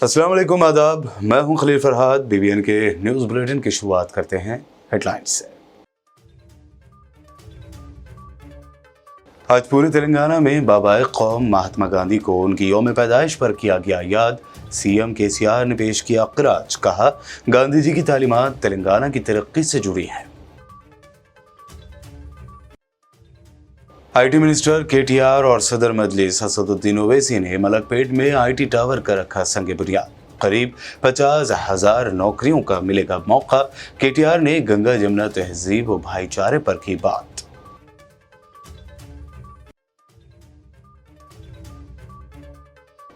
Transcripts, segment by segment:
अस्सलाम वालेकुम, आदाब। मैं हूं खलील फरहाद। बीबीएन के न्यूज़ बुलेटिन की शुरुआत करते हैं हेडलाइंस से। आज पूरे तेलंगाना में बाबाए कौम महात्मा गांधी को उनकी यौम पैदाइश पर किया गया याद। सीएम केसीआर ने पेश किया क़िराज। कहा, गांधी जी की तालीमात तेलंगाना की तरक्की से जुड़ी हैं। आईटी मिनिस्टर केटीआर और सदर मजलिस असदुद्दीन ओवैसी ने मलकपेट में आईटी टावर का रखा संग बुनियाद। करीब 50,000 नौकरियों का मिलेगा मौका। केटीआर ने गंगा जमुना तहजीब व भाईचारे पर की बात।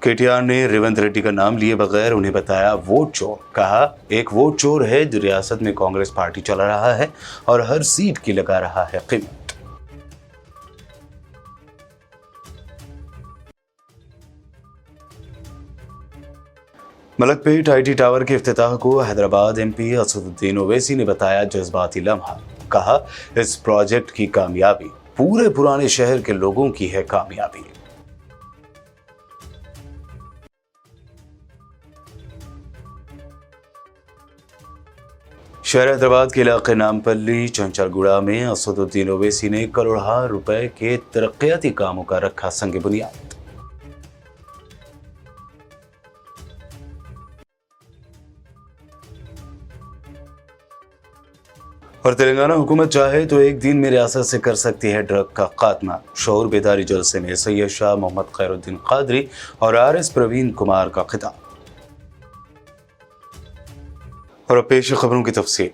केटीआर ने रेवंत रेड्डी का नाम लिए बगैर उन्हें बताया वोट चोर। कहा, एक वोट चोर है जो रियासत में कांग्रेस पार्टी चला रहा है और हर सीट की लगा रहा है कीमत। मलकपेट आईटी टावर के इफ्तिताह को हैदराबाद एमपी असदुद्दीन ओवैसी ने बताया जज्बाती लम्हा। कहा, इस प्रोजेक्ट की कामयाबी पूरे पुराने शहर के लोगों की है कामयाबी। शहर हैदराबाद के इलाके नामपल्ली चंचलगुड़ा में असदुद्दीन ओवैसी ने करोड़ों रुपए के तरक्याती कामों का रखा संग बुनियाद। और तेलंगाना हुकूमत चाहे तो एक दिन में रियासत से कर सकती है ड्रग का खात्मा। शऊर बेदारी जलसे में सैयद शाह मोहम्मद खैरुद्दीन कादरी और आरएस प्रवीण कुमार का खिताब। और अब पेश खबरों की तफसील।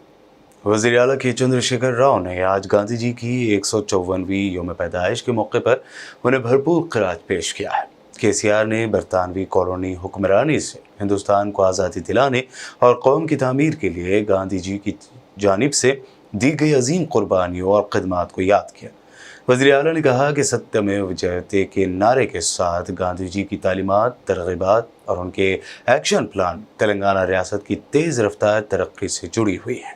वज़ीर आला के चंद्रशेखर राव ने आज गांधी जी की 154वीं यौम पैदाइश के मौके पर उन्हें भरपूर क़िराज पेश किया है। केसीआर ने बरतानवी कॉलोनी हुक्मरानी से हिंदुस्तान को आज़ादी दिलाने और कौम की तामीर के लिए गांधी जी की जानिब से दी गई अजीम कुर्बानियों और खिदमात को याद किया। वज़ीर आला ने कहा कि सत्यमेव जयते के नारे के साथ गांधी जी की तालीमात, तरग़ीबात और उनके एक्शन प्लान तेलंगाना रियासत की तेज़ रफ्तार तरक्की से जुड़ी हुई है।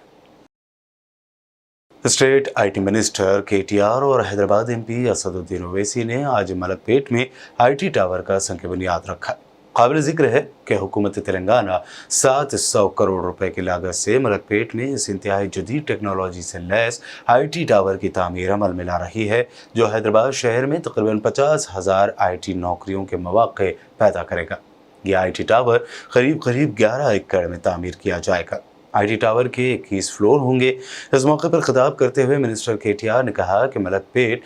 स्टेट आईटी मिनिस्टर केटीआर और हैदराबाद एमपी असदुद्दीन ओवैसी ने आज मलकपेट में आईटी टावर का संग बुनियाद रखा। काबिल जिक्र है कि हुकूमत तेलंगाना 700 करोड़ रुपए की लागत से मलकपेट में इस इंतहाई जदीद टेक्नोलॉजी से लैस आईटी टावर की तामीर अमल में ला रही है, जो हैदराबाद शहर में तकरीबन 50,000 आईटी नौकरियों के मौके पैदा करेगा। यह आईटी टावर करीब 11 एकड़ में तामीर किया जाएगा। आईटी टावर के 21 फ्लोर होंगे। इस मौके पर खिताब करते हुए मिनिस्टर केटीआर ने कहा कि मलकपेट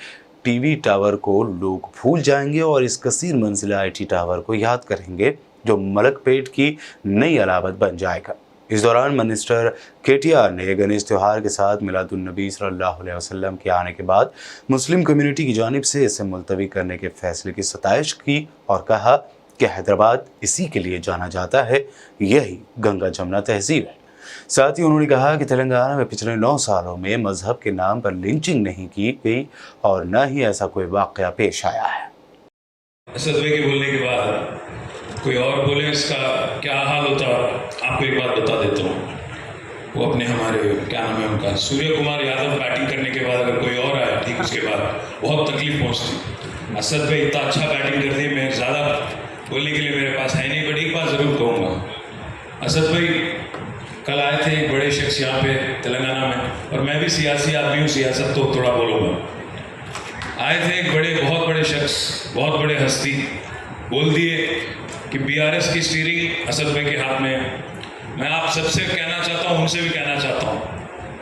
टीवी टावर को लोग भूल जाएंगे और इस कसीर मंजिला आईटी टावर को याद करेंगे, जो मलकपेट की नई अलामत बन जाएगा। इस दौरान मिनिस्टर केटीआर ने गणेश त्यौहार के साथ मिलादुन्नबी सल्लल्लाहु अलैहि वसल्लम के आने के बाद मुस्लिम कम्युनिटी की जानिब से इसे मुलतवी करने के फैसले की सताइश की और कहा कि हैदराबाद इसी के लिए जाना जाता है, यही गंगा जमुना तहजीब है। साथ ही उन्होंने कहा कि तेलंगाना में पिछले 9 सालों में मजहब के नाम पर लिंचिंग नहीं की गई और न ही ऐसा कोई वाकया पेश आया है। असद भाई के बोलने के बाद कोई और बोले इसका क्या हाल होता, आपको एक बात बता देता हूँ। वो अपने हमारे क्या नाम है उनका, सूर्य कुमार यादव बैटिंग करने के बाद अगर कोई और आया ठीक उसके बाद बहुत तकलीफ पहुँचती। असद भाई इतना अच्छा बैटिंग करते हैं, मैं ज़्यादा बोलने के लिए मेरे पास है नहीं, बट एक बात ज़रूर कहूँगा। असद भाई कल आए थे एक बड़े शख्स यहाँ पे तेलंगाना में, और मैं भी सियासी आदमी हूँ, सियासत तो थोड़ा बोलूँगा। आए थे एक बहुत बड़े शख्स, बहुत बड़े हस्ती, बोल दिए कि बीआरएस की स्टीयरिंग असद भाई के हाथ में है। मैं आप सबसे कहना चाहता हूँ, उनसे भी कहना चाहता हूँ,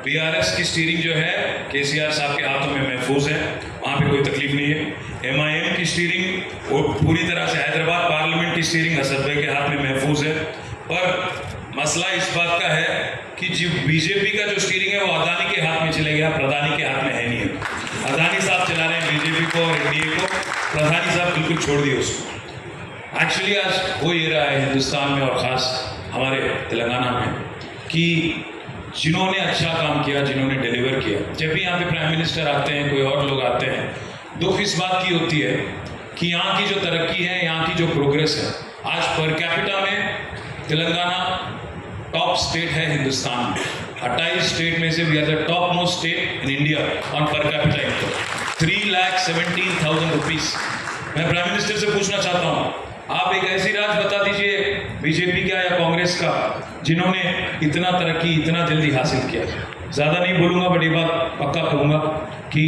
बीआरएस की स्टीयरिंग जो है केसीआर साहब के हाथों में महफूज है, वहाँ पे कोई तकलीफ नहीं है। एमआईएम की स्टीयरिंग वो पूरी तरह से, हैदराबाद पार्लियामेंट की स्टीयरिंग असद भाई के हाथ में महफूज है। पर मसला इस बात का है कि जो बीजेपी का जो स्टीयरिंग है वो अदानी के हाथ में चले गया, प्रधानी के हाथ में है नहीं है। अदानी साहब चला रहे हैं बीजेपी को और एनडीए को, प्रधानी साहब बिल्कुल छोड़ दिए उसको। एक्चुअली आज हो ये रहा है हिंदुस्तान में और ख़ास हमारे तेलंगाना में कि जिन्होंने अच्छा काम किया, जिन्होंने डिलीवर किया, जब भी यहाँ पे प्राइम मिनिस्टर आते हैं, कोई और लोग आते हैं, दुख इस बात की होती है कि यहाँ की जो तरक्की है, यहाँ की जो प्रोग्रेस है, आज पर कैपिटा में तेलंगाना टॉप स्टेट है हिंदुस्तान में। 28 स्टेट में से we are the top most state in India on per capita income, 3,17,000 rupees. मैं प्राइम मिनिस्टर से पूछना चाहता हूँ आप एक ऐसी राज बता दीजिए बीजेपी का या कांग्रेस का जिन्होंने इतना तरक्की इतना जल्दी हासिल किया। ज़्यादा नहीं बोलूँगा बट ये बात पक्का कहूँगा कि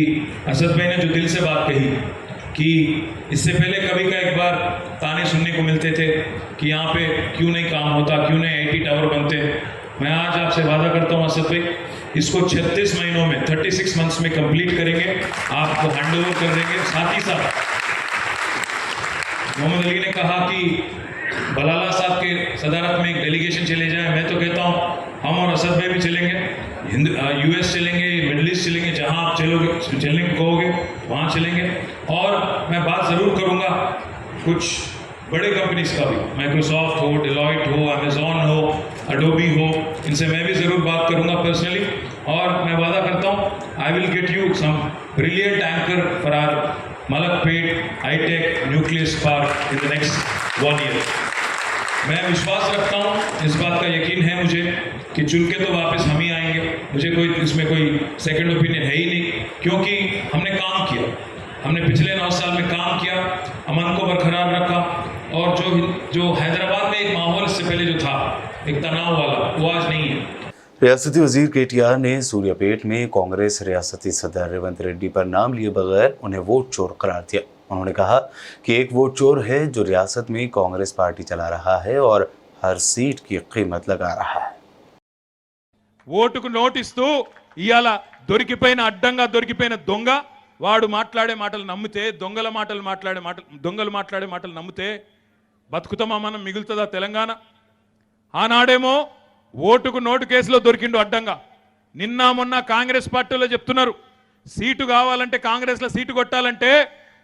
असद भाई ने जो दिल से बात कही कि इससे पहले कभी का एक बार ताने सुनने को मिलते थे कि यहाँ पे क्यों नहीं काम होता, क्यों नहीं आईटी टावर बनते। मैं आज आपसे वादा करता हूँ असद भाई, इसको 36 महीनों में 36 मंथ्स में कंप्लीट करेंगे, आपको हैंड ओवर कर देंगे। साथ ही साथ मोहम्मद अली ने कहा कि बलाला साहब के सदारत में एक डेलीगेशन चले जाए। मैं तो कहता हूँ हम और असद भाई भी चलेंगे, यूएस चलेंगे, मिडिल ईस्ट चलेंगे, जहाँ आप चलोगे चलने को कहोगे वहाँ चलेंगे। और मैं बात ज़रूर करूँगा कुछ बड़े कंपनीज का भी, माइक्रोसॉफ्ट हो, डेलॉयट हो, अमेजॉन हो, अडोबी हो, इनसे मैं भी ज़रूर बात करूँगा पर्सनली। और मैं वादा करता हूँ I will get you some brilliant anchor for our Malakpet hitech nucleus park in the next 1 year. मैं विश्वास रखता हूँ, इस बात का यकीन है मुझे कि चुन के तो वापस हम ही आएंगे। मुझे कोई इसमें कोई सेकंड ओपिनियन है ही नहीं, क्योंकि हमने काम किया, हमने पिछले 9 साल में काम किया, अमन को बरकरार रखा। और जो हैदराबाद में एक माहौल इससे पहले जो था एक तनाव वाला, वो आज नहीं है। रियासती वजीर केटीआर ने सूर्यापेट में कांग्रेस रियासती सदर रेवंत रेड्डी पर नाम लिए बगैर उन्हें वोट चोर करार दिया। उन्होंने कहा कि एक वोट चोर है जो रियासत में कांग्रेस पार्टी चला रहा है और हर सीट की कीमत लगा रहा है। ఓటుకు నోటిస్తూ ఇయాల దొరికిపోయిన అడ్డంగా దొరికిపోయిన దొంగ వాడు మాట్లాడే మాటలు నమ్మితే, దొంగలు మాట్లాడే మాటలు నమ్మితే బతుకుతామా మనం? మిగులుతుందా తెలంగాణ? ఆనాడేమో ఓటుకు నోటు కేసులో దొరికిండు అడ్డంగా. నిన్న మొన్న కాంగ్రెస్ పార్టీలో చెప్తున్నారు సీటు కావాలంటే, కాంగ్రెస్లో సీటు కొట్టాలంటే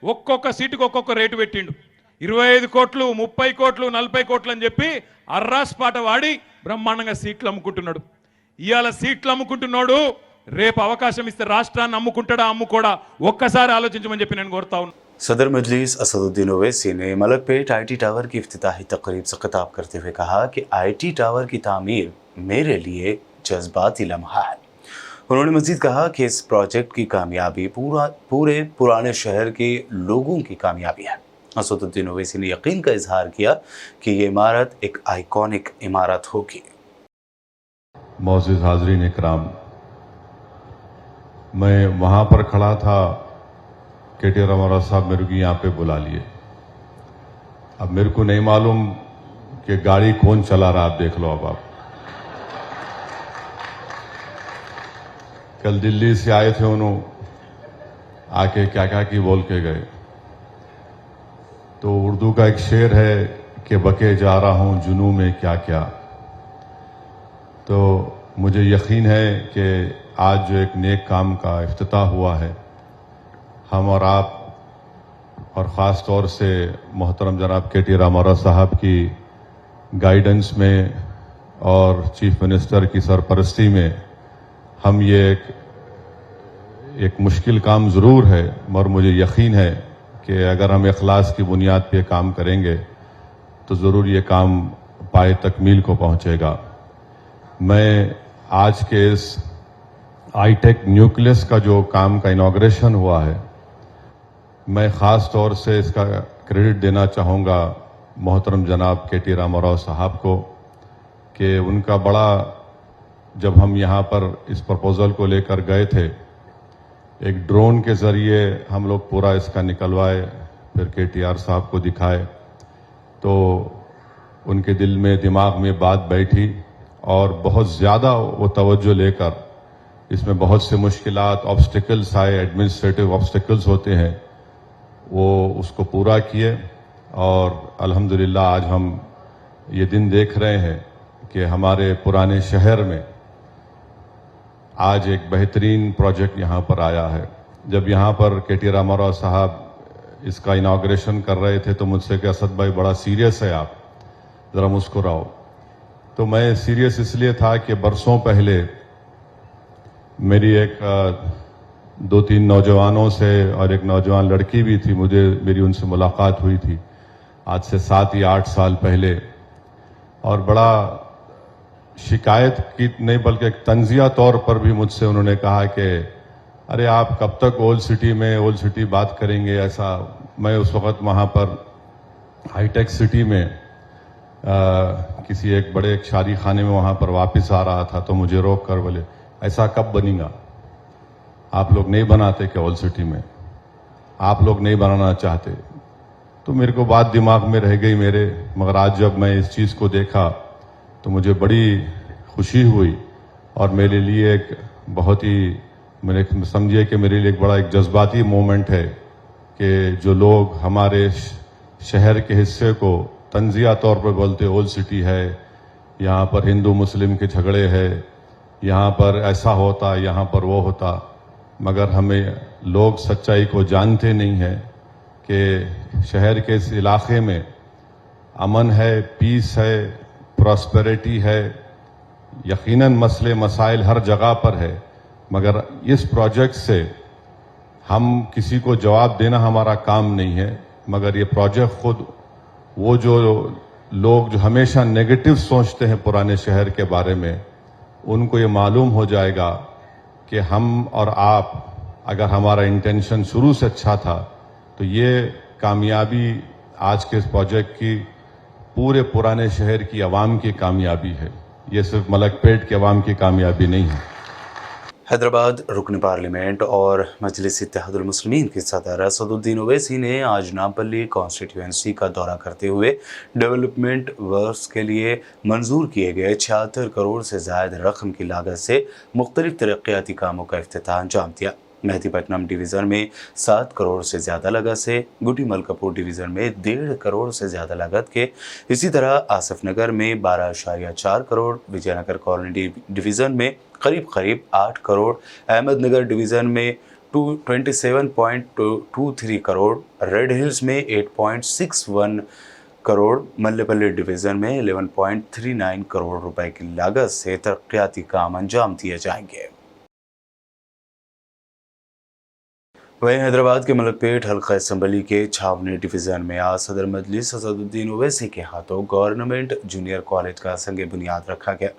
ఒక్కొక్క సీటుకు ఒక్కొక్క రేటు పెట్టిండు. 25 కోట్లు, 30 కోట్లు, 40 కోట్లు అని చెప్పి అర్రాస్ పాట వాడి బ్రహ్మాండంగా సీట్లు అమ్ముకుంటున్నాడు. ఇవాళ సీట్లు అమ్ముకుంటున్నాడు, రేపు అవకాశం ఇస్తే రాష్ట్రాన్ని అమ్ముకుంటాడా అమ్ముకోడా ఒక్కసారి ఆలోచించమని చెప్పి నేను కోరుతా ఉన్నాను। सदर मजलिस असदुद्दीन ओवैसी ने मलकपेट आईटी टावर की इफ्तिताही तकरीब से खिताब करते हुए कहा कि आईटी टावर की तामीर मेरे लिए जज्बाती लम्हा है। उन्होंने मजीद कहा कि इस प्रोजेक्ट की कामयाबी पूरे पुराने शहर के लोगों की कामयाबी है। असदुद्दीन ओवैसी ने यकीन का इजहार किया कि ये इमारत एक आइकॉनिक इमारत होगी। मोअज़्ज़िज़ हाज़रीन इकराम, मैं वहाँ पर खड़ा था, केटी रामाराव साहब मेरे को यहाँ पे बुला लिए। अब मेरे को नहीं मालूम कि गाड़ी कौन चला रहा, आप देख लो। अब आप कल दिल्ली से आए थे, उन्होंने आके क्या क्या की बोल के गए। तो उर्दू का एक शेर है कि बके जा रहा हूँ जुनू में क्या क्या। तो मुझे यकीन है कि आज जो एक नेक काम का इफ्तिताह हुआ है, हम और आप और ख़ास तौर से मोहतरम जनाब केटी रामाराव साहब की गाइडेंस में और चीफ मिनिस्टर की सरपरस्ती में हम ये एक मुश्किल काम ज़रूर है, मगर मुझे यकीन है कि अगर हम इखलास की बुनियाद पे काम करेंगे तो ज़रूर ये काम पाए तकमील को पहुँचेगा। मैं आज के इस हाईटेक न्यूक्लियस का जो काम का इनॉग्रेशन हुआ है, मैं ख़ास तौर से इसका क्रेडिट देना चाहूँगा मोहतरम जनाब केटी रामाराव साहब को कि उनका बड़ा, जब हम यहाँ पर इस प्रपोज़ल को लेकर गए थे, एक ड्रोन के ज़रिए हम लोग पूरा इसका निकलवाए, फिर केटीआर साहब को दिखाए, तो उनके दिल में दिमाग में बात बैठी और बहुत ज़्यादा वो तवज्जो लेकर इसमें बहुत से मुश्किलात, ऑब्स्टिकल्स आए, एडमिनिस्ट्रेटिव ऑब्स्टिकल्स होते हैं, वो उसको पूरा किए। और अल्हम्दुलिल्लाह आज हम ये दिन देख रहे हैं कि हमारे पुराने शहर में आज एक बेहतरीन प्रोजेक्ट यहाँ पर आया है। जब यहाँ पर केटी रामाराव साहब इसका इनॉग्रेशन कर रहे थे तो मुझसे कि असद भाई बड़ा सीरियस है, आप ज़रा मुस्कुराओ। तो मैं सीरियस इसलिए था कि बरसों पहले मेरी एक 2-3 नौजवानों से और एक नौजवान लड़की भी थी, मेरी उनसे मुलाकात हुई थी आज से 7 या 8 साल पहले, और बड़ा शिकायत की नहीं बल्कि एक तंजिया तौर पर भी मुझसे उन्होंने कहा कि अरे आप कब तक ओल्ड सिटी बात करेंगे। ऐसा मैं उस वक़्त वहाँ पर हाईटेक सिटी में किसी एक बड़े शादी खाने में वहाँ पर वापस आ रहा था तो मुझे रोक कर बोले, ऐसा कब बनेगा? आप लोग नहीं बनाते क्या ओल्ड सिटी में? आप लोग नहीं बनाना चाहते? तो मेरे को बात दिमाग में रह गई मेरे, मगर आज जब मैं इस चीज़ को देखा तो मुझे बड़ी खुशी हुई और मेरे लिए एक बहुत ही, मैंने समझिए कि मेरे लिए एक बड़ा एक जज्बाती मोमेंट है कि जो लोग हमारे शहर के हिस्से को तंजिया तौर पर बोलते ओल्ड सिटी है, यहाँ पर हिंदू मुस्लिम के झगड़े हैं, यहाँ पर ऐसा होता, यहाँ पर वो होता, मगर हमें लोग सच्चाई को जानते नहीं हैं कि शहर के इस इलाके में अमन है, पीस है, प्रॉस्पेरिटी है। यकीनन मसले मसाइल हर जगह पर है, मगर इस प्रोजेक्ट से हम किसी को जवाब देना हमारा काम नहीं है, मगर ये प्रोजेक्ट खुद वो जो लोग जो हमेशा नेगेटिव सोचते हैं पुराने शहर के बारे में, उनको ये मालूम हो जाएगा कि हम और आप, अगर हमारा इंटेंशन शुरू से अच्छा था तो ये कामयाबी आज के इस प्रोजेक्ट की पूरे पुराने शहर की आवाम की कामयाबी है। ये सिर्फ मलकपेट के आवाम की कामयाबी नहीं है। हैदराबाद रुकन पार्लियामेंट और मजलिस इत्तेहादुल मुस्लिमीन के सदर असदुद्दीन ओवैसी ने आज नामपल्ली कॉन्स्टिट्यूंसी का दौरा करते हुए डेवलपमेंट वर्क्स के लिए मंजूर किए गए 76 करोड़ से ज़ायद रकम की लागत से मुख्तलिफ तरक्याती कामों का इफ्तिताह अंजाम दिया। मेहदीपट्टनम डिवीज़न में 7 करोड़ से ज़्यादा लागत से, गुटी मलकापुर डिवीज़न में 1.5 करोड़ से ज़्यादा लागत के, इसी तरह आसिफ नगर में 12.4 करोड़, विजयनगर कॉलोनी डिवीज़न में करीब 8 करोड़, अहमदनगर डिवीज़न में 27.23 करोड़, रेड हिल्स में 8.61 करोड़, मल्लेपल्ली डिवीज़न में 11.39 करोड़ रुपए की लागत से तरक्याती काम अंजाम दिए जाएंगे। वहीं हैदराबाद के मलकपेट हल्का असम्बली के छावनी डिवीज़न में आज सदर मजलिस असदुद्दीन ओवैसी के हाथों गवर्नमेंट जूनियर कॉलेज का संग बुनियाद रखा गया।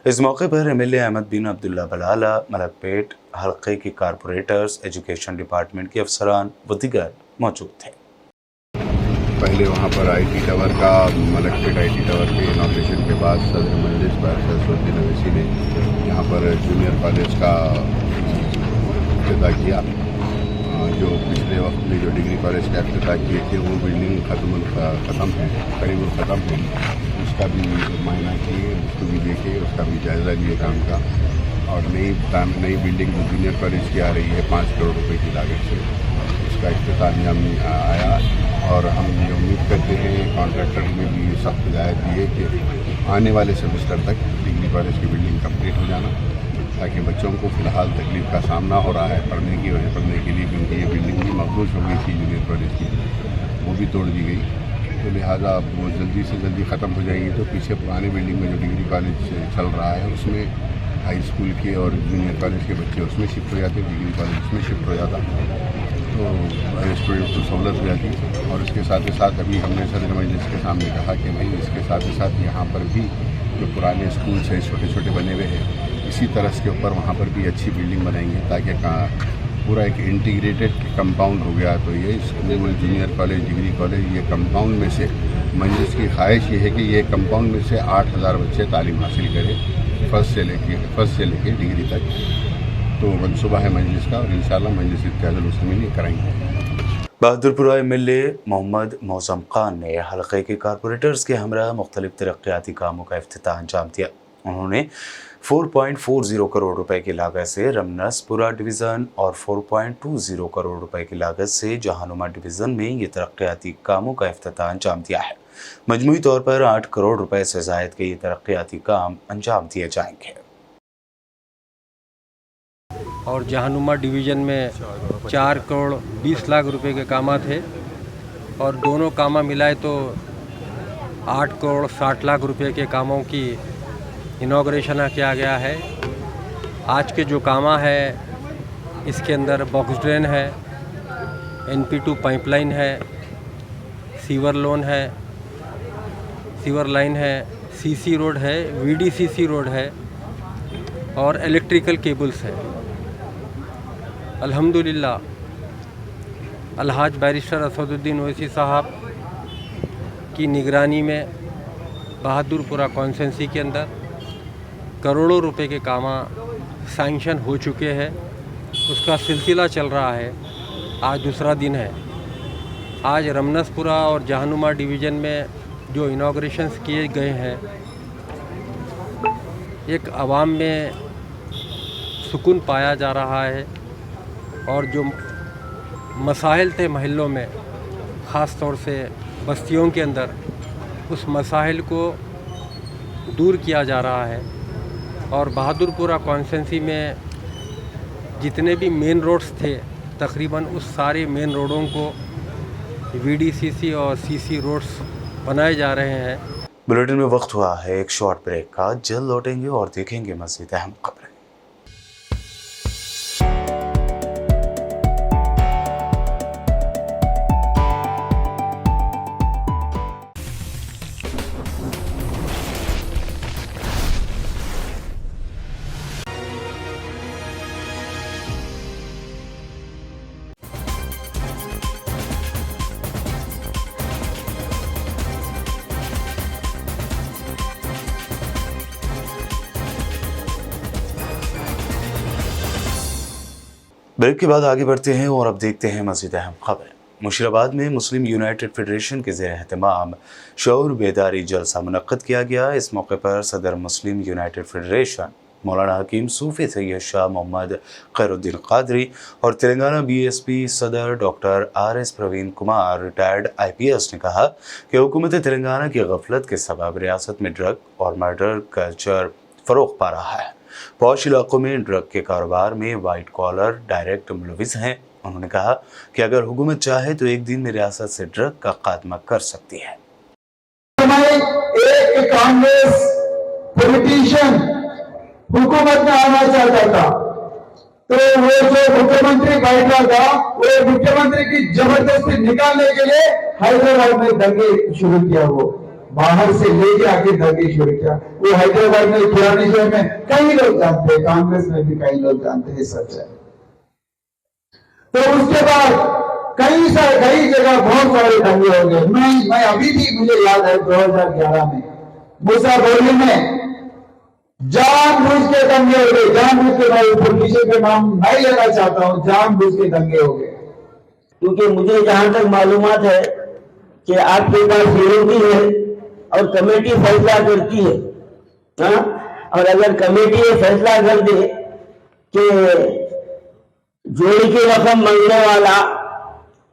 इस मौके पर एमएलए अहमद बिन अब्दुल्ला बलाला, मलकपेट हल्के के कारपोरेटर्स, एजुकेशन डिपार्टमेंट के अफसरान व दीगर मौजूद थे। पहले वहाँ पर IT टावर का, मलकपेट IT टावर के इनॉग्रेशन के बाद सदर मजलिस पर असदुद्दीन ओवैसी ने यहाँ पर जूनियर कॉलेज का इफ्तिताह किया। जो पिछले वक्त में जो डिग्री कॉलेज का इफ्तिताह किए थे वो बिल्डिंग ख़त्म है, करीब ख़त्म है। उसका भी मायना किए, उसको भी देखे, उसका भी जायज़ा लिए काम का। और नई बिल्डिंग जो जूनियर कॉलेज की आ रही है 5 करोड़ रुपए की लागत से, उसका इफ्तिताह अंजाम आया। और हम ये उम्मीद करते हैं, कॉन्ट्रैक्टर ने भी सख्त हिदायत दी है कि आने वाले सेमेस्टर तक डिग्री कॉलेज की बिल्डिंग कंप्लीट हो जाना, ताकि बच्चों को फ़िलहाल तकलीफ़ का सामना हो रहा है पढ़ने के लिए, क्योंकि ये बिल्डिंग भी मखदूश हो गई थी जूनियर कॉलेज की, वो भी तोड़ दी गई। तो लिहाजा अब वो जल्दी से जल्दी ख़त्म हो जाएंगी तो पीछे पुरानी बिल्डिंग में जो डिग्री कॉलेज चल रहा है उसमें हाई स्कूल के और जूनियर कॉलेज के बच्चे उसमें शिफ्ट हो जाते, डिग्री कॉलेज उसमें शिफ्ट हो जाता, तो स्टूडेंट्स को सहूलत हो जाती। और इसके साथ ही साथ अभी हमने सदर मजलिस के सामने कहा कि भाई इसके साथ ही साथ यहाँ पर भी जो पुराने स्कूल है छोटे छोटे बने हुए हैं, इसी तरह के ऊपर वहाँ पर भी अच्छी बिल्डिंग बनाएंगे, ताकि पूरा एक इंटीग्रेटेड कंपाउंड हो गया। तो ये school, junior college, degree college, ये कंपाउंड में से मजलिस की ख्वाहिश ये है कि ये कंपाउंड में से 8000 बच्चे तालीम हासिल करें फर्स्ट से लेके डिग्री तक। तो मनसूबा है मजलिस का, और इंशाअल्लाह मजलिस इत्तेहादुल मुस्लिमीन कराएंगे। बहादुरपुरा एमएलए मोहम्मद मौसम खान ने हल्के के कारपोरेटर्स के हमरा मुख्तलिफ तरक्याती कामों का इफ्तिताह अंजाम दिया। उन्होंने 4.40 करोड़ रुपए की लागत से रमनसपुरा डिवीज़न और 4.20 करोड़ रुपए की लागत से जहानुमा डिवीज़न में ये तरक्याती कामों का इफ्तिताह अंजाम दिया है। मजमूई तौर पर 8 करोड़ रुपए से ज़ायद के ये तरक्याती काम अंजाम दिए जाएंगे। और जहानुमा डिवीज़न में 4 करोड़ 20 लाख रुपए के कामा थे, और दोनों कामा मिलाए तो 8 करोड़ 60 लाख रुपए के कामों की इनॉग्रेशन किया गया है। आज के जो कामा है इसके अंदर बॉक्स ड्रेन है, NP2 पाइपलाइन है, सीवर लोन है, सीवर लाइन है, CC रोड है, VDCC रोड है और इलेक्ट्रिकल केबल्स है। अल्हम्दुलिल्लाह अलहाज बैरिस्टर असदुद्दीन ओवैसी साहब की निगरानी में बहादुरपुरा कॉन्स्टिट्यूंसी के अंदर करोड़ों रुपए के काम सैंक्शन हो चुके हैं। उसका सिलसिला चल रहा है। आज दूसरा दिन है। आज रमनसपुरा और जहानुमा डिवीज़न में जो इनॉग्रेशंस किए गए हैं, एक आवाम में सुकून पाया जा रहा है और जो मसाइल थे महल्लों में, ख़ास तौर से बस्तियों के अंदर, उस मसाइल को दूर किया जा रहा है। और बहादुरपुरा कॉन्स्टिट्यूंसी में जितने भी मेन रोड्स थे, तकरीबन उस सारे मेन रोडों को वीडीसीसी और सीसी रोड्स बनाए जा रहे हैं। बुलेटिन में वक्त हुआ है एक शॉर्ट ब्रेक का। जल्द लौटेंगे और देखेंगे मज़ीद अहम खबरें। ब्रेक के बाद आगे बढ़ते हैं और अब देखते हैं मज़ीद अहम खबरें। मुशीराबाद में मुस्लिम यूनाइटेड फेडरेशन के ज़ेर एहतमाम शऊर बेदारी जलसा मुनक़्क़द किया गया। इस मौके पर सदर मुस्लिम यूनाइटेड फेडरेशन मौलाना हकीम सूफ़ी सैयद शाह मोहम्मद खैरुद्दीन क़ादरी और तेलंगाना BSP सदर doctor RS Praveen Kumar retired IPS ने कहा कि हुकूमत तेलंगाना की गफलत के सबब रियासत में ड्रग और मर्डर कल्चर फ़रोग़ पा रहा है। पौश इलाकों में ड्रग के कारोबार में वाइट कॉलर डायरेक्ट मुलविस हैं। उन्होंने कहा कि अगर हुकूमत चाहे तो एक दिन में रियासत से ड्रग का खात्मा कर सकती है। एक कांग्रेस पॉलिटिशियन हुकूमत में आना चाहता था, तो वो जो मुख्यमंत्री बैठा था, वो मुख्यमंत्री की जबरदस्ती निकालने के लिए हैदराबाद में दंगे शुरू किया। वो बाहर से लेके आके दंगे शुरू किया। वो हैदराबाद में पुरानी शहर में कई लोग जानते हैं, कांग्रेस में भी कई लोग जानते हैं, सच है। तो उसके बाद कई जगह बहुत सारे दंगे हो गए। मैं अभी भी मुझे याद है 2011 में मूसाबोली में जानबूझ के दंगे हो गए। जानबूझ के, मैं पॉलिटिशियन के नाम नहीं लेना चाहता हूँ, जानबूझ के दंगे हो गए। क्योंकि मुझे जहां तक मालूमात है कि आपके पास हियरिंग है और कमेटी फैसला करती है, हाँ? और अगर कमेटी ये फैसला कर दे कि जोड़ी की रकम मांगने वाला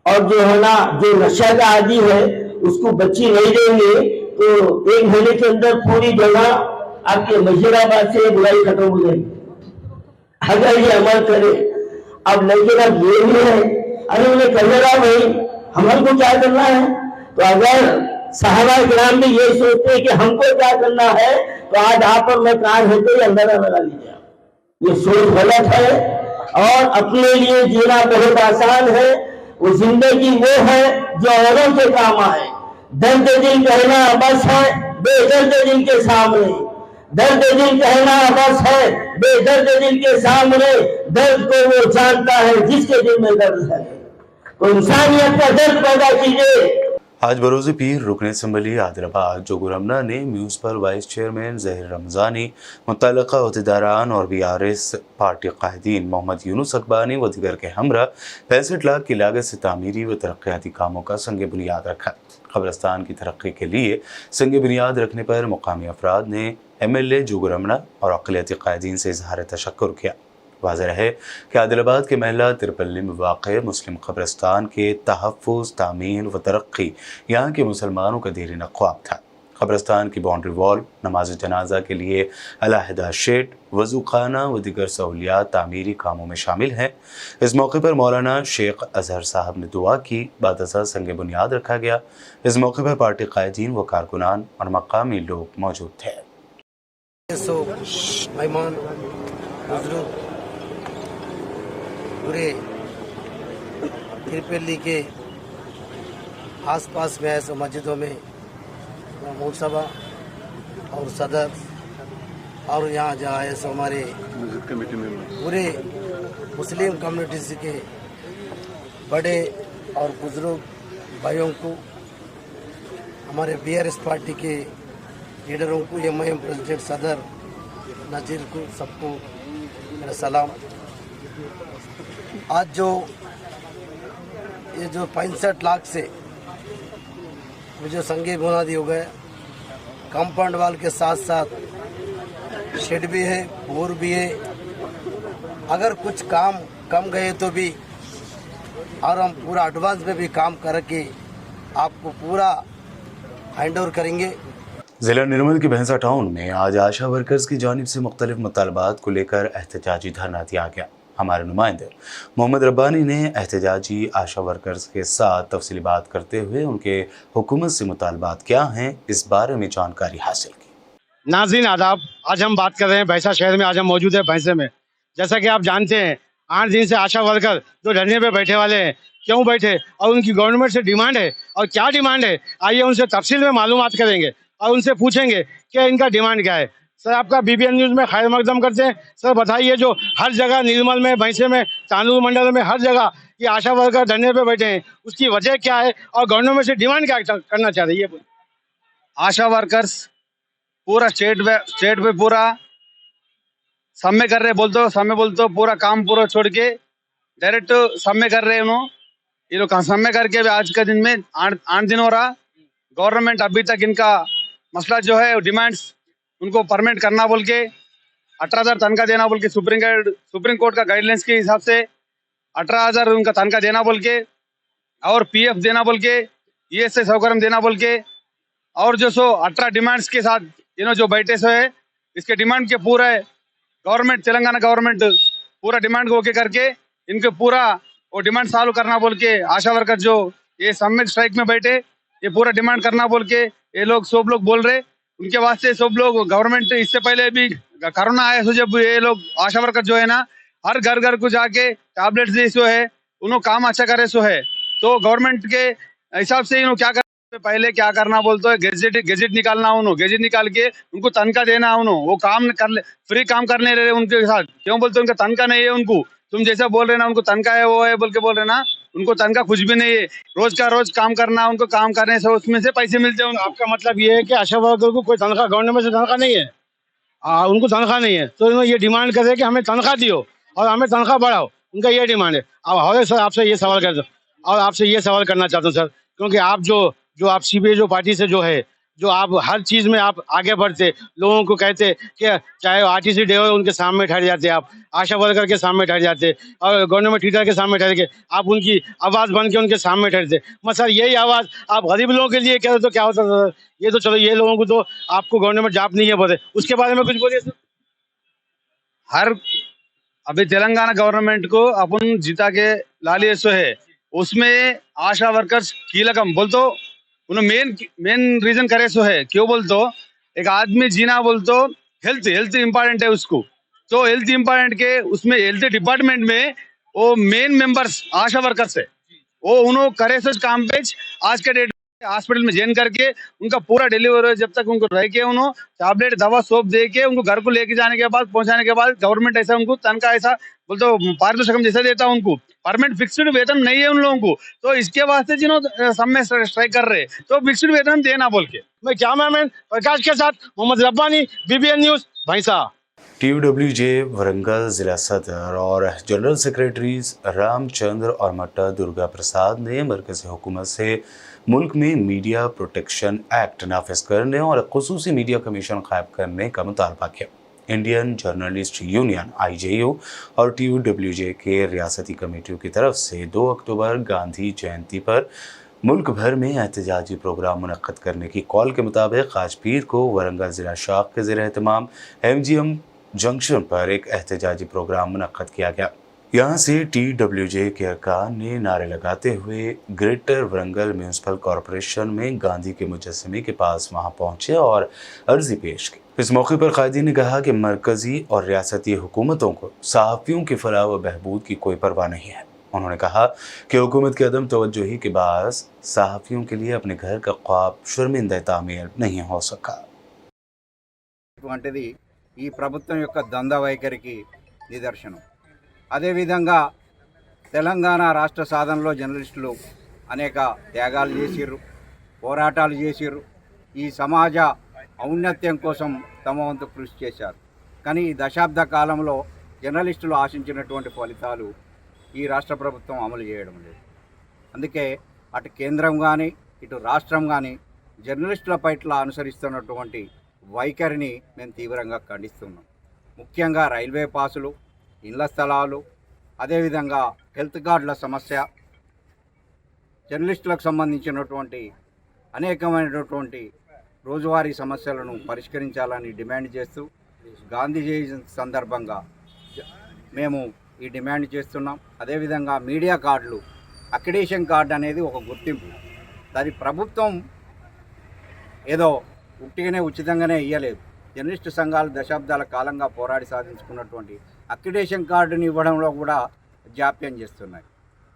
और जो है ना, जो नशा का आदि है, उसको बच्ची नहीं देंगे, तो 1 महीने के अंदर पूरी जगह आपके मजीराबाद से बुराई खत्म हो जाएगी अगर ये अमल करे। अब लेकिन अब ये भी है, अरे उन्हें कहेगा भाई हमको को क्या करना है, तो अगर साहबा किराम भी ये सोचते हैं कि हमको क्या करना है, तो आज आप और मैं कहाँ रहते ही अंदर लगा लीजिए। ये सोच गलत है और अपने लिए जीना बहुत आसान है। वो जिंदगी वो है जो औरों के काम आए। दर्द दिल कहना बस है बेदर्द दिल के सामने, दर्द दिल कहना बस है बेदर्द दिल के सामने, दर्द को वो जानता है जिसके दिल में दर्द है। तो इंसानियत का दर्द पैदा कीजिए। आज बरोज़ पीर रुकन असम्बली आदिलाबाद जोगुर रमना ने municipal vice chairman Zaheer Ramzani, मुतल्लका अहदेदारान और BRS पार्टी कायदीन मोहम्मद यूनुस अकबानी व दीगर के हमरा 65 लाख की लागत से तामीरी व तरक्याती कामों का संग बुनियाद रखा। कब्रिस्तान की तरक्की के लिए संग बुनियाद रखने पर मुकामी अफराद ने MLA जोगुर रमना और अक़लियती कायदीन से इजहार तशक्कुर किया। वाज़ेह है कि आदिलाबाद के महला तिरपल्ली में वाक़ मुस्लिम कब्रिस्तान के तहफ़्फ़ुज़, तामीर व तरक्की यहाँ के मुसलमानों का देरीन ख्वाब था। कब्रिस्तान की बाउंड्री वॉल, नमाज जनाजा के लिए अलहदा शेड, वज़ू खाना व दीगर सहूलियात तामीरी कामों में शामिल हैं। इस मौके पर मौलाना शेख अजहर साहब ने दुआ की, बाद अज़ा संग बुनियाद रखा गया। इस मौके पर पार्टी कायदीन व कारकुनान और मकामी लोग मौजूद थे। पूरे तिरपल्ली के आसपास में ऐसे मस्जिदों में मौलसभा और सदर और यहाँ जहाँ है सो हमारे पूरे मुस्लिम कम्युनिटीज के बड़े और बुजुर्ग भाइयों को हमारे बीआरएस पार्टी के लीडरों को, एमआईएम प्रेसिडेंट सदर नजीर को, सबको मेरा सलाम। आज ये जो 65 लाख से जो संगे बुनियादी हो गए, कंपाउंड वाल के साथ साथ शेड भी है, बोर भी है। अगर कुछ काम कम गए तो भी, और हम पूरा एडवांस में भी काम करके आपको पूरा हैंड ओवर करेंगे। जिला निर्मल के भैंसा टाउन में आज आशा वर्कर्स की जानिब से मुख्तलिफ मुतालबात को लेकर एहतजाजी धरना दिया गया। हमारे नुमाइंदे मोहम्मद रब्बानी ने एहतजाजी आशा वर्कर्स के साथ तफसीली बात करते हुए उनके हुकूमत से मुतालबात क्या हैं इस बारे में जानकारी हासिल की। नाज़रीन आदाब, आज हम बात कर रहे हैं भैंसा शहर में। आज हम मौजूद है भैंसे में। जैसा कि आप जानते हैं 8 दिन से आशा वर्कर जो धरने पे बैठे वाले हैं, क्यों बैठे और उनकी गवर्नमेंट से डिमांड है और क्या डिमांड है, आइए उनसे तफसील में मालूमात करेंगे और उनसे पूछेंगे कि इनका डिमांड क्या है। सर, आपका बीबीएन न्यूज़ में खैर मकदम करते हैं। सर बताइए, जो हर जगह निर्मल में, भैंसे में, तानूर मंडल में, हर जगह ये आशा वर्कर धरने पे बैठे हैं, उसकी वजह क्या है और गवर्नमेंट से डिमांड क्या करना चाह रही है? आशा वर्कर्स पूरा स्टेट पे पूरा सम्मे कर रहे, सम्मे बोलते पूरा काम पूरा छोड़ के डायरेक्ट सम्मे कर रहे हैं। ये लोग सम्मे करके भी आज के दिन में 8 दिन हो रहा। गवर्नमेंट अभी तक इनका मसला जो है डिमांड्स उनको परमानेंट करना बोल के 18,000 तनख्वाह देना बोल के सुप्रीम कोर्ट का गाइडलाइंस के हिसाब से 18,000 उनका तनख्वाह देना बोल के, और पीएफ देना बोल के, ईएसआई सौकर्म देना बोल के, और जो 18 डिमांड्स के साथ जो बैठे सो है, इसके डिमांड के पूरा गवर्नमेंट, तेलंगाना गवर्नमेंट पूरा डिमांड को ओके करके इनके पूरा वो डिमांड सॉल्व करना बोल के आशा वर्कर जो ये सम्मिलित स्ट्राइक में बैठे, ये पूरा डिमांड करना बोल के ये लोग सब लोग बोल रहे। उनके वास्ते सब लोग गवर्नमेंट इससे पहले भी कोरोना आया सो जब ये लोग आशा वर्कर जो है ना, हर घर को जाके टैबलेट्स दे सो है, उन्होंने काम अच्छा करे सो है। तो गवर्नमेंट के हिसाब से इन्होंने क्या पहले क्या करना बोलते है, गेजेट निकालना, गेजेट निकाल के उनको तनख्वाह देना, वो काम कर ले, फ्री काम करने रहे उनके साथ। क्यों बोलते उनका तनख्वाह नहीं है उनको, तुम जैसा बोल रहे ना उनको तनख्वाह है वो है बोल के बोल रहे ना, उनको तनख्वाह कुछ भी नहीं है। रोज का रोज काम करना, उनको काम करने से उसमें से पैसे मिलते हैं। आपका मतलब ये है कि आशा वर्कर को कोई तनख्वाह, गवर्नमेंट से तनख्वाह नहीं है, उनको तनख्वाह नहीं है, तो इन्होंने ये डिमांड करे कि हमें तनख्वाह दियो और हमें तनख्वाह बढ़ाओ, उनका ये डिमांड है। अब सर आपसे ये सवाल करता हूँ, और आपसे ये सवाल करना चाहता हूँ सर, क्योंकि आप जो आप सीपीआई जो पार्टी से जो है, जो आप हर चीज़ में आप आगे बढ़ते, लोगों को कहते कि चाहे आरटीसी डे हो उनके सामने ठहर जाते, आप आशा वर्कर के सामने ठहर जाते, और गवर्नमेंट टीचर के सामने ठहर के आप उनकी आवाज़ बन के उनके सामने ठहरते। मगर सर यही आवाज़ आप गरीब लोगों के लिए कह रहे तो क्या होता सर? ये तो चलो, ये लोगों को तो आपको गवर्नमेंट जॉब नहीं है बोले, उसके बारे में कुछ बोलिए सर। अभी तेलंगाना गवर्नमेंट को अपन जीता के लालिए सो है, उसमें आशा वर्कर्स कीलकम बोलतो उन्हें मेन रीजन करे सो है। क्यों बोलतो, एक आदमी जीना बोलतो हेल्थ इंपॉर्टेंट है उसको, तो हेल्थ इंपॉर्टेंट के उसमें हेल्थ डिपार्टमेंट में वो मेन मेंबर्स आशा वर्कर्स है, वो उन्होंने करे सो काम पे आज के डेट हॉस्पिटल में ज्वाइन करके उनका पूरा डिलीवरी जब तक उनको रह के उन्होंने टैबलेट दवा सोप दे के उनको घर को लेके जाने के बाद पहुंचाने के बाद गवर्नमेंट ऐसा उनको तनख्वाह ऐसा बोलते पारितोषिकम जैसा देता है उनको, परमानेंट फिक्स्ड वेतन नहीं है उन लोगों को। तो इसके वास्ते जिन्होंने सब में स्ट्राइक कर रहे तो फिक्स्ड वेतन देना बोल के। मैं कैमरामैन प्रकाश के साथ मोहम्मद रब्बानी, बीबीएन न्यूज़ भैंसा। TUWJ वरंगल जिला सदर और जनरल सेक्रेटरीज रामचंद्र और मट्टा दुर्गा प्रसाद ने मरकज़ी हुकूमत से मुल्क में मीडिया प्रोटेक्शन एक्ट नाफिज करने और खुसूसी मीडिया कमीशन कायम करने का मुतालबा किया। इंडियन जर्नलिस्ट यूनियन IJU और TUWJ के रियासती कमेटियों की तरफ से 2 अक्टूबर गांधी जयंती पर मुल्क भर में एहतजाजी प्रोग्राम मुनक्कद करने की कॉल के मुताबिक आज पीर को वरंगल ज़िला शाख के ज़ेर एहतमाम MGM जंक्शन पर एक एहतजाजी प्रोग्राम मुनक्कद किया गया। यहाँ से TUWJ के अरकान ने नारे लगाते हुए ग्रेटर वरंगल म्यूनसिपल कॉरपोरेशन में गांधी के मुजस्समे के पास वहाँ पहुँचे और अर्जी पेश की। इस मौके पर कायदीन ने कहा कि मरकज़ी और रियासती हुकूमतों को सहाफ़ियों की फलाह व बहबूद की कोई परवाह नहीं है। उन्होंने कहा कि हुकूमत के अदम तवज्जुही के बायस सहाफ़ियों के लिए अपने घर का ख्वाब शर्मिंदा तामीर नहीं हो सका। ఈ ప్రభుత్వం యొక్క దందా వైఖరికి నిదర్శనం। అదేవిధంగా తెలంగాణ రాష్ట్ర సాధనలో జర్నలిస్టులు అనేక త్యాగాలు చేసిర్రు। పోరాటాలు చేసిర్రు, ఈ సమాజ ఔన్నత్యం కోసం తమ వంతు కృషి చేశారు. కానీ ఈ దశాబ్ద కాలంలో జర్నలిస్టులు ఆశించినటువంటి ఫలితాలు ఈ రాష్ట్ర ప్రభుత్వం అమలు చేయడం లేదు. అందుకే అటు కేంద్రం కానీ ఇటు రాష్ట్రం కానీ జర్నలిస్టుల పట్ల అనుసరిస్తున్నటువంటి వైఖరిని మేము తీవ్రంగా ఖండిస్తున్నాం. ముఖ్యంగా రైల్వే పాసులు, ఇళ్ల స్థలాలు, అదేవిధంగా హెల్త్ కార్డుల సమస్య, జర్నలిస్టులకు సంబంధించినటువంటి అనేకమైనటువంటి రోజువారీ సమస్యలను పరిష్కరించాలని డిమాండ్ చేస్తూ గాంధీ జయంతి సందర్భంగా మేము ఈ డిమాండ్ చేస్తున్నాం. అదేవిధంగా మీడియా కార్డులు, అక్రిడిటేషన్ కార్డు అనేది ఒక గుర్తింపు. అది ప్రభుత్వం ఏదో ఉట్టిగానే ఉచితంగానే ఇవ్వలేదు. జర్నలిస్టు సంఘాలు దశాబ్దాల కాలంగా పోరాడి సాధించుకున్నటువంటి అక్రిడిటేషన్ కార్డుని ఇవ్వడంలో కూడా జాప్యం చేస్తున్నాయి.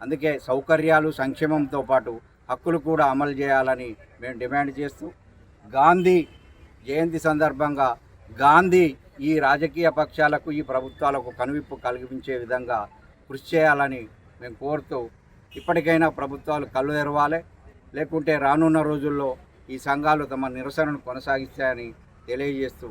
అందుకే సౌకర్యాలు, సంక్షేమంతో పాటు హక్కులు కూడా అమలు చేయాలని మేము డిమాండ్ చేస్తూ గాంధీ జయంతి సందర్భంగా గాంధీ ఈ రాజకీయ పక్షాలకు, ఈ ప్రభుత్వాలకు కనువిప్పు కలిగించే విధంగా కృషి చేయాలని మేము కోరుతూ ఇప్పటికైనా ప్రభుత్వాలు కళ్ళు తెరవాలి, లేకుంటే రానున్న రోజుల్లో ఈ సంఘాలు తమ నిరసనను కొనసాగిస్తాయని తెలియజేస్తూ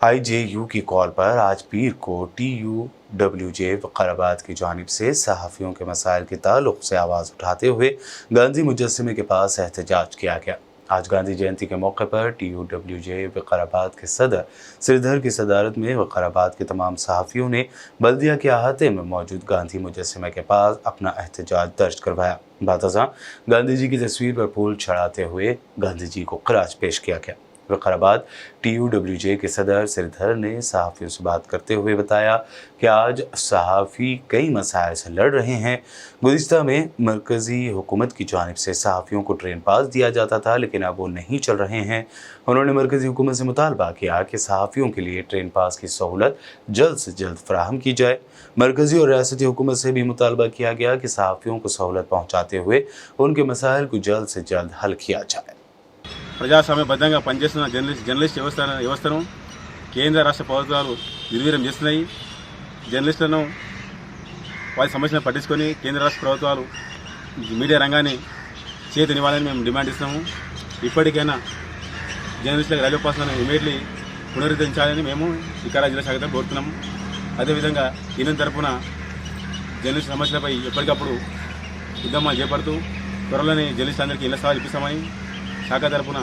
IJU की कॉल पर आज पीर को TUWJ वक़ाराबाद की जानिब से सहाफ़ियों के मसाइल के ताल्लुक़ से आवाज़ उठाते हुए गांधी मुजस्समे के पास एहतजाज किया गया। आज गांधी जयंती के मौके पर TUWJ वक़ाराबाद के सदर श्रीधर की सदारत में वक़ाराबाद के तमाम सहाफ़ियों ने बल्दिया के अहाते में मौजूद गांधी मुजस्समे के पास अपना एहतजाज दर्ज करवाया। बातज़ां गांधी जी की तस्वीर पर फूल चढ़ाते हुए गांधी जी को ख़राज पेश किया गया। वक़ाराबाद TUWJ के सदर श्रीधर ने सहाफ़ियों से बात करते हुए बताया कि आज सहाफ़ी कई मसाइल से लड़ रहे हैं। गुज़िश्ता में मरकज़ी हुकूमत की जानिब से सहाफ़ियों को ट्रेन पास दिया जाता था, लेकिन अब वो नहीं चल रहे हैं। उन्होंने मरकज़ी हुकूमत से मुतालबा किया कि सहाफ़ियों के लिए ट्रेन पास की सहूलत जल्द से जल्द फराहम की जाए। मरकज़ी और रियासती हुकूमत से भी मुतालबा किया गया कि सहाफ़ियों को सहूलत पहुँचाते हुए उनके मसाइल को जल्द से जल्द हल किया जाए। ప్రజాస్వామ్యబద్ధంగా పనిచేస్తున్న జర్నలిస్ట్ వ్యవస్థను కేంద్ర రాష్ట్ర ప్రభుత్వాలు నిర్వీర్యం చేస్తున్నాయి. జర్నలిస్టులను వారి సమస్యలను పట్టించుకొని కేంద్ర రాష్ట్ర ప్రభుత్వాలు మీడియా రంగాన్ని చేతనివ్వాలని మేము డిమాండ్ ఇస్తున్నాము. ఇప్పటికైనా జర్నలిస్టులకు రైల్వే పాస్లను ఇమీడియట్లీ పునరుద్ధరించాలని మేము వికారాబాద్ జిల్లా శాఖతో కోరుతున్నాము. అదేవిధంగా యూనియన్ తరఫున జర్నలిస్టు సమస్యలపై ఎప్పటికప్పుడు ఉద్యమాలు చేపడుతూ త్వరలోనే జర్నలిస్టులందరికీ ఇళ్ల స్థలాలు ఇప్పిస్తామని शाखा तरफुना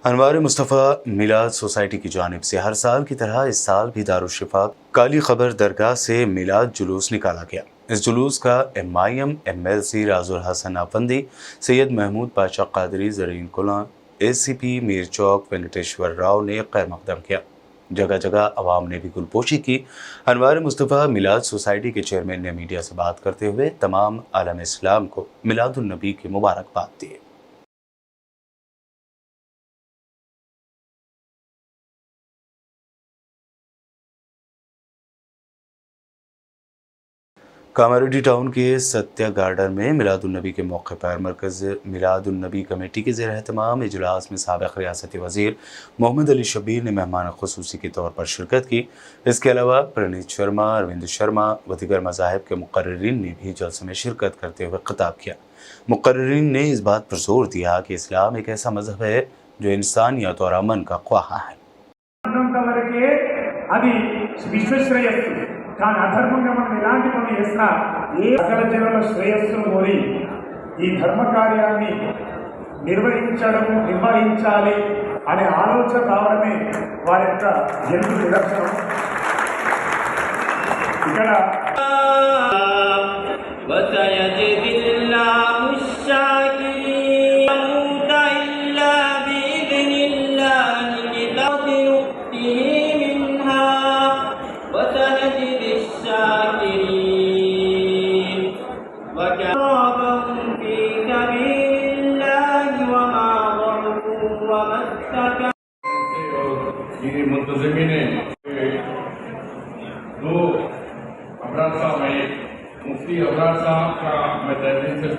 अनवार मुस्तफ़ा मिलाद सोसाइटी की जानिब से हर साल की तरह इस साल भी दारुश्शिफा काली खबर दरगाह से मिलाद जुलूस निकाला गया। इस जुलूस का MIM MLC राजुल हसन अफंदी, सैयद महमूद पाशा कादरी, ज़रीन कुला, ACP मीर चौक वेंकटेश्वर राव ने खैर मकदम किया। जगह जगह अवाम ने भी गुलपोशी की। अनवार मुस्तफ़ा मिलाद सोसाइटी के चेयरमैन ने मीडिया से बात करते हुए तमाम आलम इस्लाम को मिलादुन नबी की मुबारकबाद दी। कामारेड्डी टाउन के सत्या गार्डन में मिलादुन्नबी के मौके पर मरकज़ मिलादुन्नबी कमेटी के ज़ेर एहतमाम इजलास में साबिक़ रियासती वज़ीर मोहम्मद अली शब्बीर ने मेहमान ख़ुसूसी के तौर पर शिरकत की। इसके अलावा प्रणीत शर्मा, अरविंद शर्मा व दीगर मज़ाहिब के मुक़र्रिरीन ने भी जलसे में शिरकत करते हुए ख़िताब किया। मुक़र्रिरीन ने इस बात पर जोर दिया कि इस्लाम एक ऐसा मज़हब है जो इंसानियत और अमन का ख्वाहा है। కానీ అధర్మంగా మనం ఎలాంటి పనులు చేసినా ఏ సకల జనుల శ్రేయస్సును కోరి ఈ ధర్మ కార్యాన్ని నిర్వహించాలి అనే ఆలోచన రావడమే వారి యొక్క గెలుపు నిదర్శనం. ఇక్కడ ये मुंतज़िमीने दो अबरार साहब हैं, मुफ्ती अबरार साहब का मैं तहसील से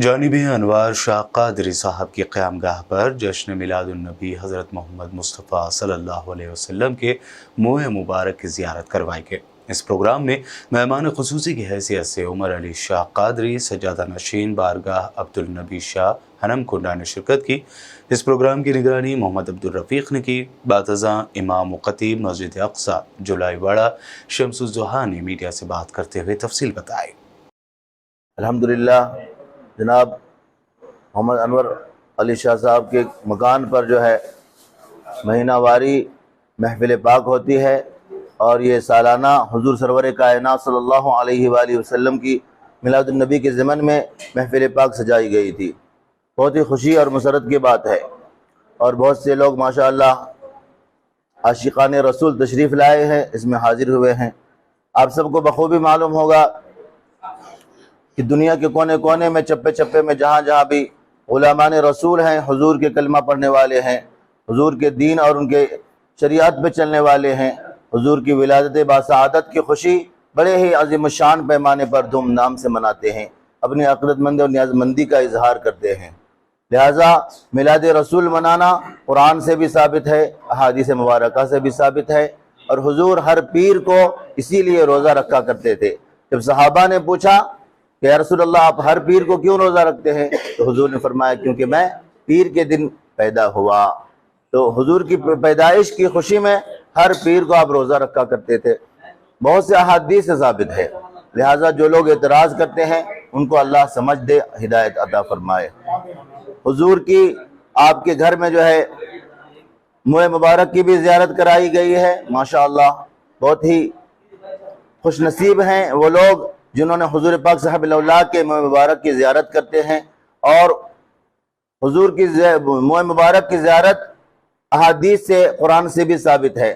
जानिब अनवार शाह कादरी साहब की क़यामगाह पर जश्न मिलादुन्नबी हज़रत मोहम्मद मुस्तफ़ा सल्लल्लाहु अलैहि वसल्लम के मोह मुबारक की ज़ियारत करवाई गई। इस प्रोग्राम में मेहमान ख़ुसूसी की हैसियत से उमर अली शाह कादरी, सज्जादा नशीन बारगाह अब्दुल नबी शाह हनम कुंडा ने शिरकत की। इस प्रोग्राम की निगरानी मोहम्मद अब्दुल रफ़ीक़ ने की। बातज़ा इमाम व ख़तीब मस्जिद अक़सा जुलाईवाड़ा शम्सुज़्ज़ोहा ने मीडिया से बात करते हुए तफसील बताई। अल्हम्दुलिल्लाह जनाब मोहम्मद अनवर अली शाह साहब के मकान पर जो है महीनावारी महफिल पाक होती है और ये सालाना हुजूर सरवर कायनात सल्लल्लाहु अलैहि वसल्लम की मिलादुन्नबी के ज़मन में महफिल पाक सजाई गई थी। बहुत ही खुशी और मसरत की बात है और बहुत से लोग माशाअल्लाह आशिकान रसूल तशरीफ़ लाए हैं, इसमें हाजिर हुए हैं। आप सबको बखूबी मालूम होगा कि दुनिया के कोने कोने में चप्पे चप्पे में जहाँ जहाँ भी उलमाने रसूल हैं, हुजूर के कलमा पढ़ने वाले हैं, हुजूर के दीन और उनके शरीयत पे चलने वाले हैं, हुजूर की विलादत बासआदत की खुशी बड़े ही अज़ीम शान पैमाने पर धूमधाम से मनाते हैं, अपनी अक़ीदतमंदी और न्याज़मंदी का इजहार करते हैं। लिहाजा मिलाद रसूल मनाना कुरान से भी साबित है, अहादीस मुबारका से भी साबित है और हुजूर हर पीर को इसीलिए रोज़ा रखा करते थे। जब सहाबा ने पूछा कि या रसूलल्लाह आप हर पीर को क्यों रोज़ा रखते हैं, तो हुजूर ने फरमाया क्योंकि मैं पीर के दिन पैदा हुआ। तो हुजूर की पैदाइश की खुशी में हर पीर को आप रोज़ा रखा करते थे। बहुत से अहादीस से साबित है। लिहाजा जो लोग एतराज़ करते हैं उनको अल्लाह समझ दे, हिदायत अता फरमाए। हुजूर की आपके घर में जो है मुए मुबारक की भी ज़ियारत कराई गई है। माशाअल्लाह बहुत ही खुश नसीब हैं वो लोग जिन्होंने हुजूर पाक साहब के मुए मुबारक की ज़ियारत करते हैं और हुजूर की मुए मुबारक की ज़ियारत अहादीस से कुरान से भी साबित है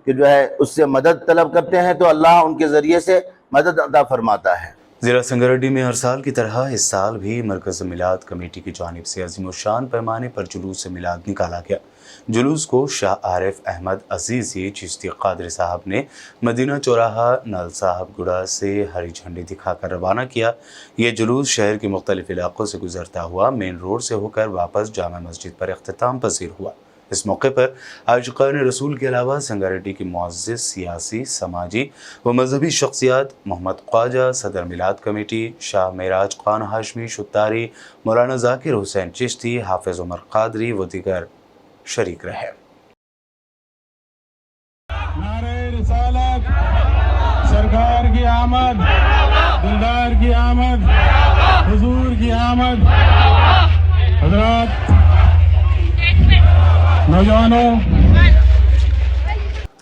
कि जो है उससे मदद तलब करते हैं तो अल्लाह उनके ज़रिए से मदद अता फरमाता है। ज़िला संगारेड्डी में हर साल की तरह इस साल भी मरकज़ मिलाद कमेटी की जानिब से अज़ीमुशान पैमाने पर जुलूस मिलाद निकाला गया। जुलूस को शाह आरिफ अहमद अजीज़ी चिश्ती कादरी साहब ने मदीना चौराहा नल साहब गुड़ा से हरी झंडी दिखाकर रवाना किया। ये जुलूस शहर के मुख्तलिफ इलाक़ों से गुजरता हुआ मेन रोड से होकर वापस जामा मस्जिद पर इख्तिताम पज़ीर हुआ। इस मौके पर आशिक़ान रसूल के अलावा संगारेड्डी की मुअज़्ज़िज़ सियासी, समाजी व मजहबी शख्सियात मोहम्मद ख्वाजा, सदर मिलाद कमेटी, शाह मेराज खान हाशमी शुत्तारी, मौलाना ज़ाकिर हुसैन चिश्ती, हाफिज़ उमर कादरी व दीगर शरीक रहे। नारे रिसालत, सरकार की आमद, दिलदार की आमद, हुजूर की आमद। हज़रात नौजवानों,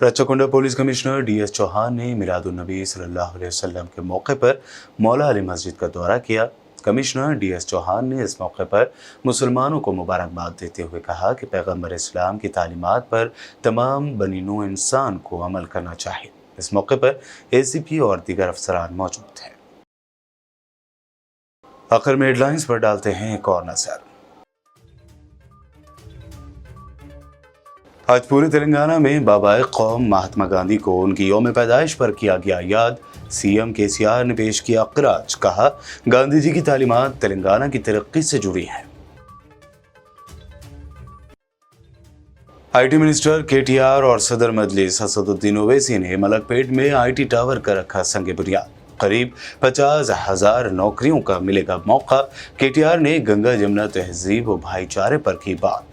Rachakonda police commissioner DS Chauhan ने मिलादुन्नबी सल्लल्लाहु अलैहि वसल्लम के मौके पर मौला अली मस्जिद का दौरा किया। कमिश्नर DS चौहान ने इस मौके पर मुसलमानों को मुबारकबाद देते हुए कहा कि पैगम्बर इस्लाम की तालीमात पर तमाम बनी नूह इंसान को अमल करना चाहिए। इस मौके पर ACP और दीगर अफसरान मौजूद थे। आखिर में हेडलाइंस पर डालते हैं एक और नजर। आज पूरे तेलंगाना में बाबाए कौम महात्मा गांधी को उनकी यौम पैदाइश पर किया गया याद। CM KCR ने पेश किया क़िराज, कहा गांधी जी की तालीमात तेलंगाना की तरक्की से जुड़ी है। IT मिनिस्टर KTR और सदर मजलिस असदुद्दीन ओवैसी ने मलकपेट में IT टावर का रखा संग बुनियाद। करीब 50,000 नौकरियों का मिलेगा मौका। KTR ने गंगा जमुना तहजीब व भाईचारे पर की बात।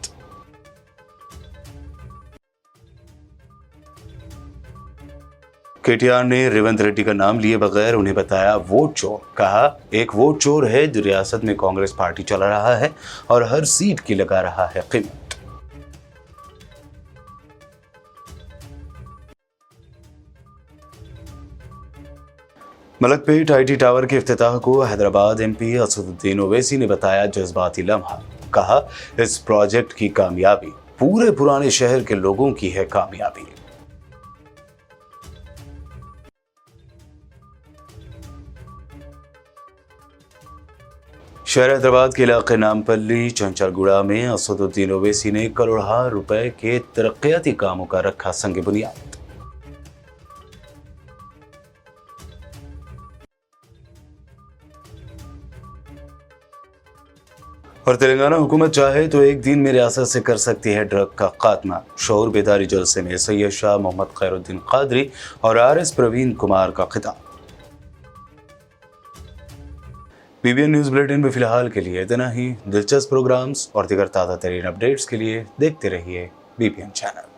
KTR ने रेवंत रेड्डी का नाम लिए बगैर उन्हें बताया वोट चोर। कहा एक वोट चोर है जो रियासत में कांग्रेस पार्टी चला रहा है और हर सीट की लगा रहा है कीमत। मलकपेट IT टावर के इफ्तिताह को हैदराबाद MP असदुद्दीन ओवैसी ने बताया जज्बाती लम्हा। कहा इस प्रोजेक्ट की कामयाबी पूरे पुराने शहर के लोगों की है कामयाबी। शहर हैदराबाद के इलाके नामपल्ली चंचलगुड़ा में असदुद्दीन ओवैसी ने करोड़ों रुपए के तरक्याती कामों का रखा संग बुनियाद। और तेलंगाना हुकूमत चाहे तो एक दिन में रियासत से कर सकती है ड्रग का खात्मा। शऊर बेदारी जलसे में सैयद शाह मोहम्मद खैरुद्दीन कादरी और RS प्रवीण कुमार का खिताब। BBN न्यूज़ बुलेटिन में फिलहाल के लिए इतना ही। दिलचस्प प्रोग्राम्स और दीगर ताज़ा तरीन अपडेट्स के लिए देखते रहिए BBN चैनल।